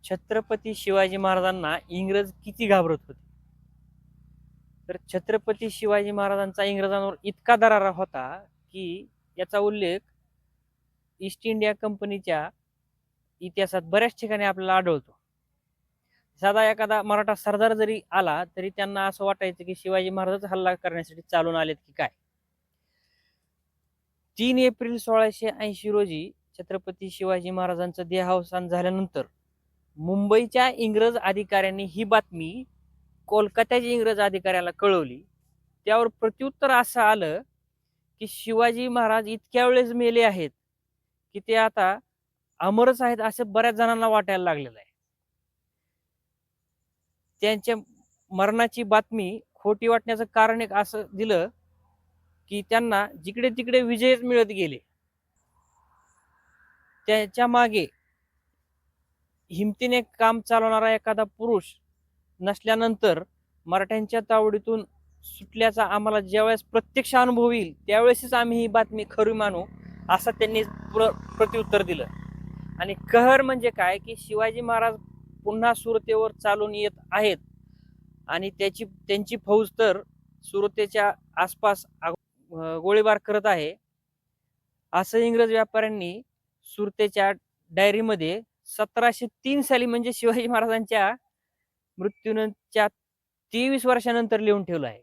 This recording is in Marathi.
छत्रपती शिवाजी महाराजांना इंग्रज किती घाबरत होते. तर छत्रपती शिवाजी महाराजांचा इंग्रजांवर इतका दरारा होता की याचा उल्लेख ईस्ट इंडिया कंपनीच्या इतिहासात बऱ्याच ठिकाणी आपल्याला आढळतो. साधा एखादा मराठा सरदार जरी आला तरी त्यांना असं वाटायचं की शिवाजी महाराजच हल्ला करण्यासाठी चालून आलेत की काय. 3 एप्रिल 1680 रोजी छत्रपती शिवाजी महाराजांचं देहावसान झाल्यानंतर मुंबईच्या इंग्रज अधिकाऱ्यांनी ही बातमी कोलकात्याच्या इंग्रज अधिकाऱ्याला कळवली. त्यावर प्रत्युत्तर असं आलं की शिवाजी महाराज इतक्या वेळेस मेले आहेत की ते आता अमरच आहेत असं बऱ्याच जणांना वाटायला लागलेलं आहे. त्यांच्या मरणाची बातमी खोटी वाटण्याचं कारण एक असं दिलं की त्यांना जिकडे तिकडे विजयच मिळत गेले. त्याच्या मागे हिमतीने काम चालवणारा एखादा पुरुष नसल्यानंतर मराठ्यांच्या तावडीतून सुटल्याचा आम्हाला ज्यावेळेस प्रत्यक्ष अनुभव येईल त्यावेळेसच आम्ही ही बातमी खरी मानू असं त्यांनी प्रत्युत्तर दिलं. आणि कहर म्हणजे काय की शिवाजी महाराज पुन्हा सुरतेवर चालून येत आहेत आणि त्यांची फौज तर सुरतेच्या आसपास गोळीबार करत आहे असं इंग्रज व्यापाऱ्यांनी सुरतेच्या डायरीमध्ये 1703 साली म्हणजे शिवाजी महाराजांच्या मृत्यूनंतर 23 वर्षानंतर लिहून ठेवलं आहे.